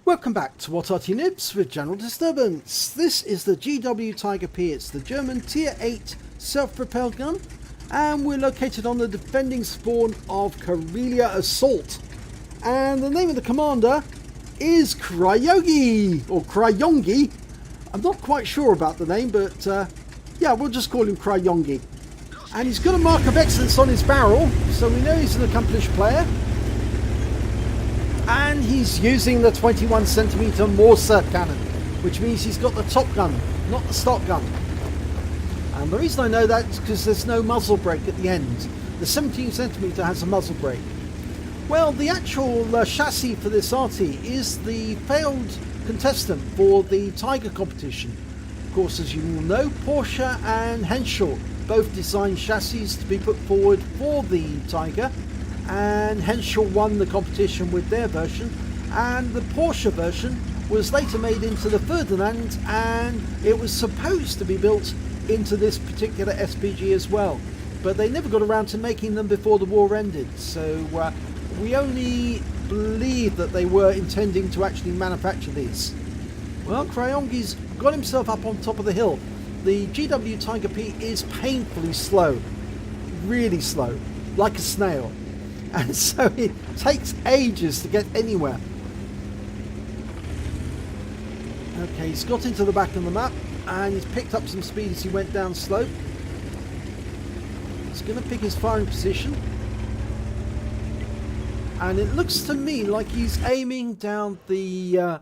Welcome back to What Arty Noobs with General Disturbance. This is the GW Tiger P. It's the German Tier 8 self-propelled gun, and we're located on the defending spawn of Karelia Assault. And the name of the commander is Chryong, or Chryongi. I'm not quite sure about the name, but yeah, we'll just call him Chryongi. And he's got a mark of excellence on his barrel, so we know he's an accomplished player. And he's using the 21cm Morse cannon, which means he's got the top gun, not the stock gun. And the reason I know that is because there's no muzzle brake at the end. The 17cm has a muzzle brake. Well, the actual chassis for this Arty is the failed contestant for the Tiger competition. Of course, as you all know, Porsche and Henschel both designed chassis to be put forward for the Tiger. And Henschel won the competition with their version, and the Porsche version was later made into the Ferdinand, and it was supposed to be built into this particular SPG as well, but they never got around to making them before the war ended, so we only believe that they were intending to actually manufacture these. Well, Chryongi's got himself up on top of the hill. The GW Tiger P is painfully slow, really slow, like a snail. And so it takes ages to get anywhere. Okay, he's got into the back of the map and he's picked up some speed as he went down slope. He's going to pick his firing position. And it looks to me like he's aiming down the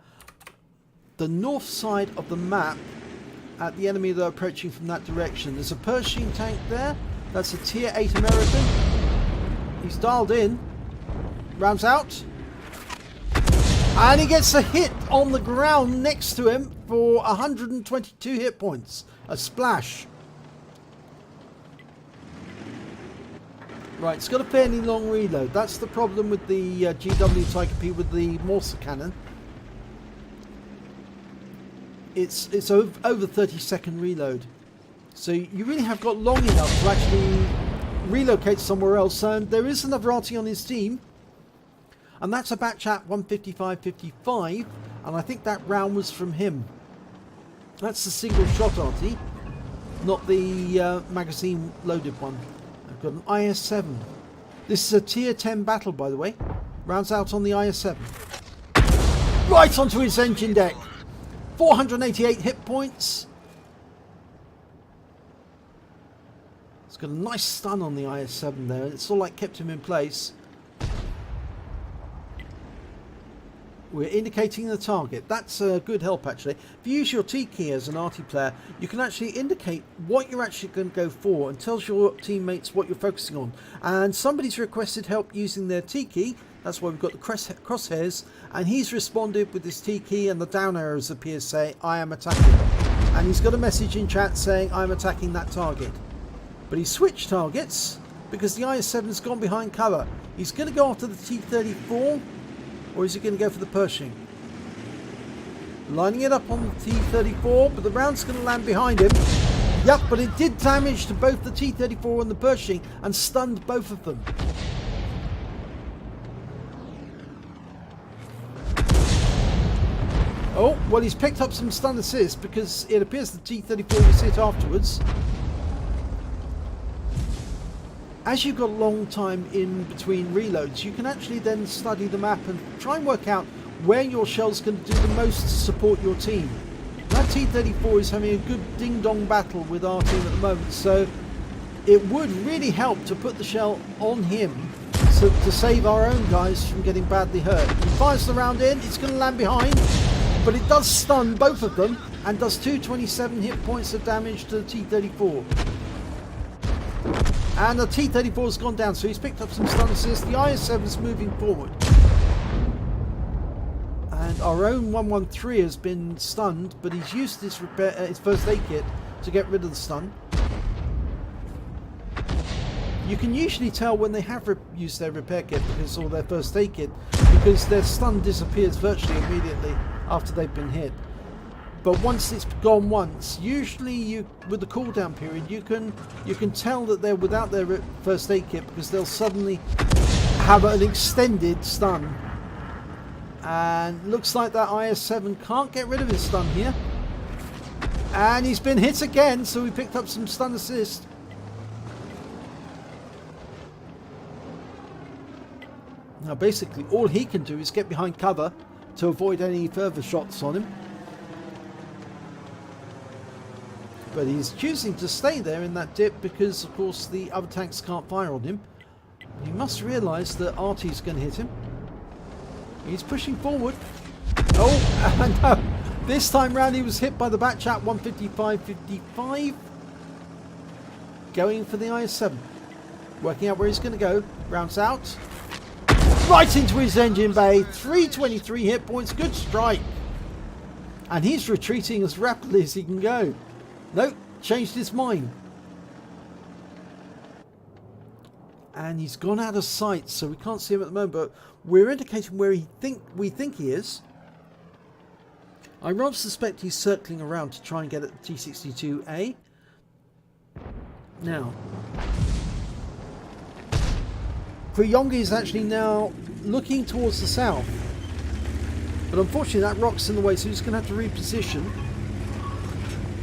north side of the map at the enemy that are approaching from that direction. There's a Pershing tank there. That's a Tier 8 American. He's dialed in, rounds out, and he gets a hit on the ground next to him for 122 hit points. A splash. Right, it's got a fairly long reload. That's the problem with the GW Tiger P with the Morse cannon. It's over 30-second reload. So you really have got long enough to actually relocate somewhere else, and there is another Arty on his team, and that's a batch at 155.55, and I think that round was from him. That's the single shot Arty, not the magazine loaded one. I've got an IS-7. This is a tier 10 battle, by the way. Rounds out on the IS-7. Right onto his engine deck. 488 hit points. It's got a nice stun on the IS-7 there. It's all like kept him in place. We're indicating the target. That's a good help actually. If you use your T key as an Arty player, you can actually indicate what you're actually going to go for and tells your teammates what you're focusing on. And somebody's requested help using their T key. That's why we've got the crosshairs. And he's responded with his T key, and the down arrows appear to say, I am attacking. And he's got a message in chat saying, I'm attacking that target. But he switched targets because the IS-7's gone behind cover. He's going to go after the T-34, or is he going to go for the Pershing? Lining it up on the T-34, but the round's going to land behind him. Yep, but it did damage to both the T-34 and the Pershing and stunned both of them. Oh, well, he's picked up some stun assist because it appears the T-34 was hit afterwards. As you've got a long time in between reloads, you can actually then study the map and try and work out where your shell's going to do the most to support your team. That T-34 is having a good ding-dong battle with our team at the moment, so it would really help to put the shell on him to save our own guys from getting badly hurt. He fires the round in, it's going to land behind, but it does stun both of them and does 227 hit points of damage to the T-34. And the T-34 has gone down, so he's picked up some stun assist. The IS-7 is moving forward. And our own 113 has been stunned, but he's used his first aid kit to get rid of the stun. You can usually tell when they have used their repair kit or their first aid kit, because their stun disappears virtually immediately after they've been hit. But once it's gone once, usually with the cooldown period, you can tell that they're without their first aid kit because they'll suddenly have an extended stun And looks like that IS-7 can't get rid of his stun here. And he's been hit again, so we picked up some stun assist. Now basically all he can do is get behind cover to avoid any further shots on him. But he's choosing to stay there in that dip because of course the other tanks can't fire on him. He must realise that Arty's going to hit him. He's pushing forward. Oh, no. This time round he was hit by the batch at 155.55. Going for the IS-7. Working out where he's going to go. Rounds out. Right into his engine bay. 323 hit points. Good strike. And he's retreating as rapidly as he can go. Nope. Changed his mind. And he's gone out of sight, so we can't see him at the moment, but we're indicating where we think he is. I rather suspect he's circling around to try and get at the T-62A. Now, chryong is actually now looking towards the south. But unfortunately that rock's in the way, so he's going to have to reposition.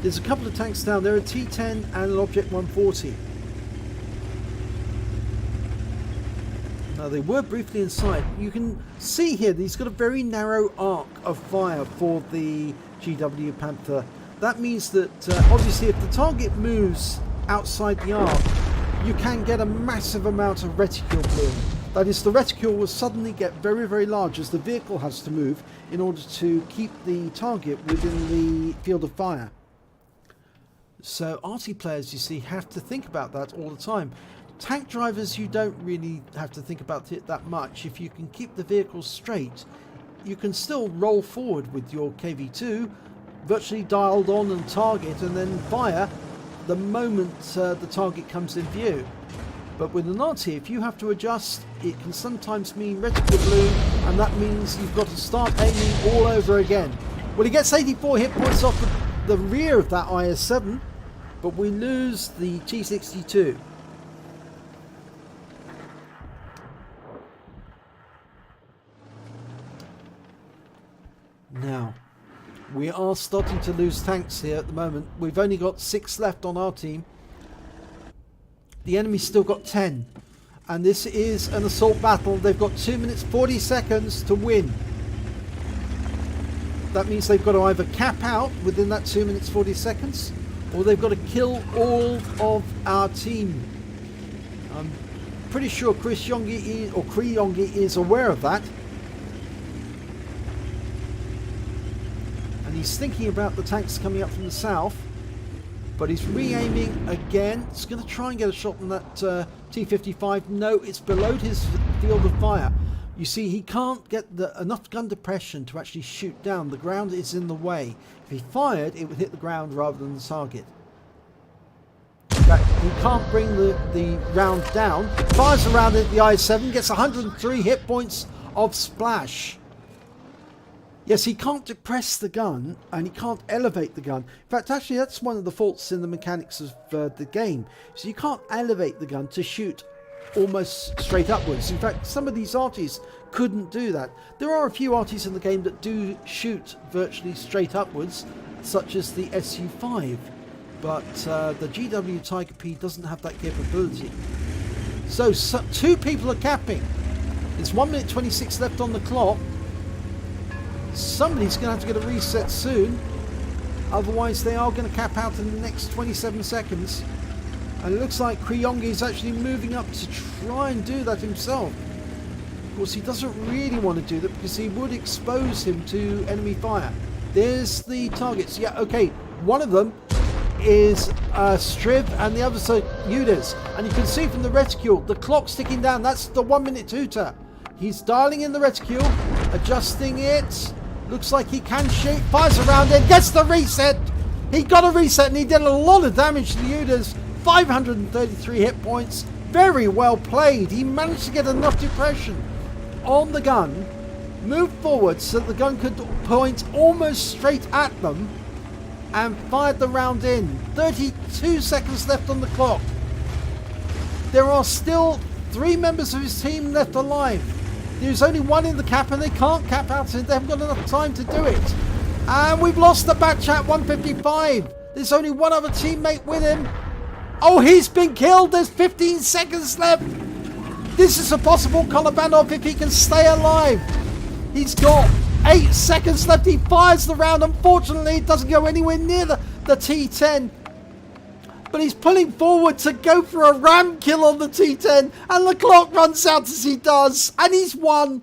There's a couple of tanks down there, a T-10 and an Object 140. Now they were briefly inside. You can see here that he's got a very narrow arc of fire for the GW Panther. That means that obviously if the target moves outside the arc, you can get a massive amount of reticule bloom. That is, the reticule will suddenly get very, very large as the vehicle has to move in order to keep the target within the field of fire. So Arty players, you see, have to think about that all the time. Tank drivers, you don't really have to think about it that much. If you can keep the vehicle straight, you can still roll forward with your KV-2, virtually dialed on and target, and then fire the moment the target comes in view. But with an Arty, if you have to adjust, it can sometimes mean reticule bloom, and that means you've got to start aiming all over again. Well, he gets 84 hit points off the rear of that IS-7, but we lose the T-62. Now, we are starting to lose tanks here at the moment. We've only got 6 left on our team. The enemy's still got 10. And this is an assault battle. They've got 2 minutes 40 seconds to win. That means they've got to either cap out within that 2 minutes 40 seconds, or they've got to kill all of our team. I'm pretty sure chryong is aware of that. And he's thinking about the tanks coming up from the south, but he's re-aiming again. He's going to try and get a shot on that T-55. No, it's below his field of fire. You see, he can't get enough gun depression to actually shoot down. The ground is in the way. If he fired, it would hit the ground rather than the target. In fact, he can't bring the round down. Fires around it, the IS-7, gets 103 hit points of splash. Yes, he can't depress the gun, and he can't elevate the gun. In fact, actually, that's one of the faults in the mechanics of the game. So you can't elevate the gun to shoot almost straight upwards. In fact, some of these Artys couldn't do that. There are a few Artys in the game that do shoot virtually straight upwards, such as the SU-5. But the GW Tiger P doesn't have that capability. So 2 people are capping. There's 1 minute 26 left on the clock. Somebody's going to have to get a reset soon, otherwise they are going to cap out in the next 27 seconds. And it looks like chryong is actually moving up to try and do that himself. Of course, he doesn't really want to do that because he would expose him to enemy fire. There's the targets. Yeah, okay, one of them is Striv and the others are Udas. And you can see from the reticule, the clock's ticking down. That's the 1 minute tutor. He's dialing in the reticule, adjusting it. Looks like he can shoot, fires around it, gets the reset. He got a reset and he did a lot of damage to the Udas. 533 hit points. Very well played. He managed to get enough depression on the gun, move forward so that the gun could point almost straight at them, and fired the round in. 32 seconds left on the clock. There are still 3 members of his team left alive. There's only one in the cap and they can't cap out and they haven't got enough time to do it. And we've lost the batch at 155. There's only one other teammate with him. Oh, he's been killed. There's 15 seconds left. This is a possible Kolobanov if he can stay alive. He's got 8 seconds left. He fires the round. Unfortunately, it doesn't go anywhere near the T10. But he's pulling forward to go for a ram kill on the T10. And the clock runs out as he does. And he's won.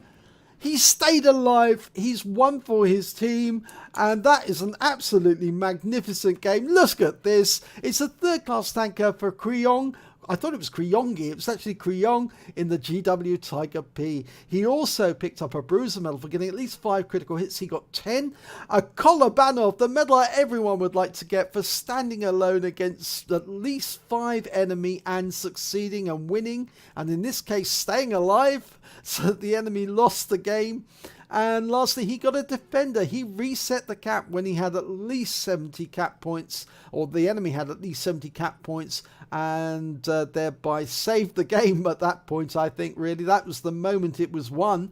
He's stayed alive. He's won for his team. And that is an absolutely magnificent game. Look at this. It's a third-class tanker for Chryong. I thought it was Chryongi. It was actually Chryong in the GW Tiger P. He also picked up a bruiser medal for getting at least 5 critical hits. He got 10. A Kolobanov, the medal everyone would like to get for standing alone against at least 5 enemy and succeeding and winning. And in this case, staying alive. So that the enemy lost the game. And lastly, he got a defender. He reset the cap when he had at least 70 cap points, or the enemy had at least 70 cap points, and thereby saved the game at that point. I think really that was the moment it was won,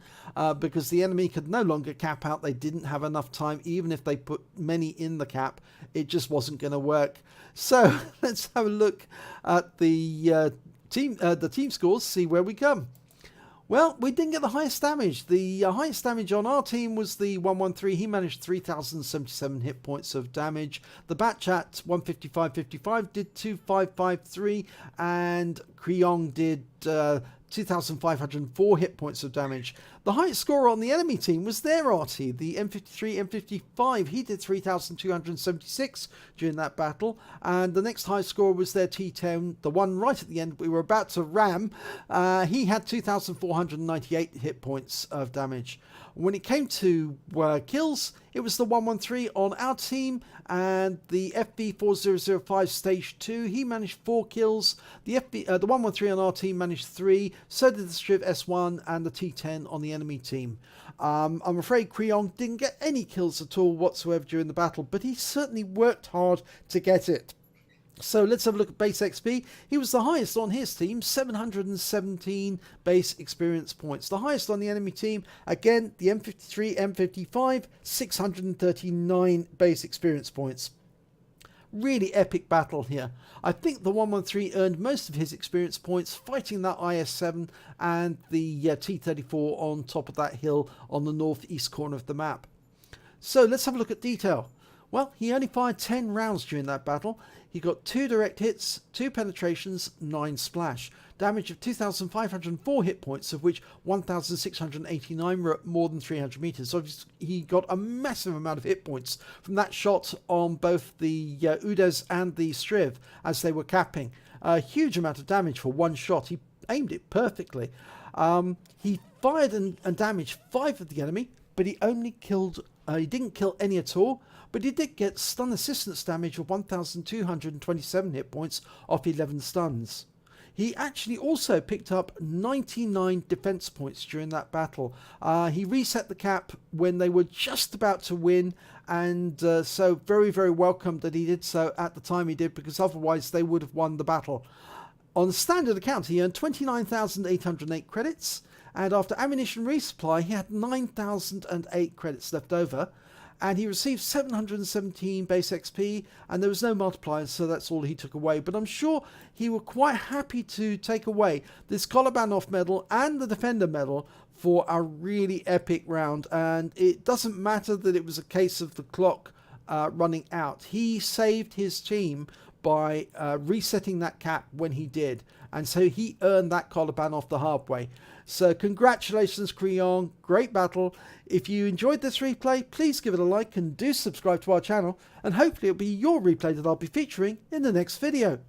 because the enemy could no longer cap out. They didn't have enough time. Even if they put many in the cap, it just wasn't going to work. So let's have a look at the team scores, see where we come. Well, we didn't get the highest damage. The highest damage on our team was the 113. He managed 3,077 hit points of damage. The batch at 155.55 did 2,553, and Chryong did 2,504 hit points of damage. The highest scorer on the enemy team was their Arty, the M53, M55. He did 3,276 during that battle. And the next highest scorer was their T10, the one right at the end we were about to ram. He had 2,498 hit points of damage. When it came to kills, it was the 113 on our team and the FB4005 stage 2. He managed 4 kills. The 113 on our team managed 3. So did the Striv S1 and the T10 on the enemy team. I'm afraid Chryong didn't get any kills at all whatsoever during the battle, but he certainly worked hard to get it. So let's have a look at base XP. He was the highest on his team, 717 base experience points. The highest on the enemy team, again, the M53, M55, 639 base experience points. Really epic battle here. I think the 113 earned most of his experience points fighting that IS-7 and the T-34 on top of that hill on the northeast corner of the map. So let's have a look at detail. Well, he only fired 10 rounds during that battle. He got 2 direct hits, 2 penetrations, 9 splash. Damage of 2,504 hit points, of which 1,689 were at more than 300 meters. So he got a massive amount of hit points from that shot on both the Udes and the Striv as they were capping. A huge amount of damage for one shot. He aimed it perfectly. He fired and damaged 5 of the enemy, but he only killed... he didn't kill any at all, but he did get stun assistance damage of 1,227 hit points off 11 stuns. He actually also picked up 99 defense points during that battle. He reset the cap when they were just about to win, and so very, very welcome that he did so at the time he did, because otherwise they would have won the battle. On standard account, he earned 29,808 credits, and after ammunition resupply, he had 9,008 credits left over. And he received 717 base XP, and there was no multipliers, so that's all he took away. But I'm sure he was quite happy to take away this Kolobanov medal and the Defender medal for a really epic round. And it doesn't matter that it was a case of the clock running out. He saved his team by resetting that cap when he did. And so he earned that Kolobanov the hard way. So congratulations, Chryong. Great battle. If you enjoyed this replay, please give it a like and do subscribe to our channel. And hopefully it'll be your replay that I'll be featuring in the next video.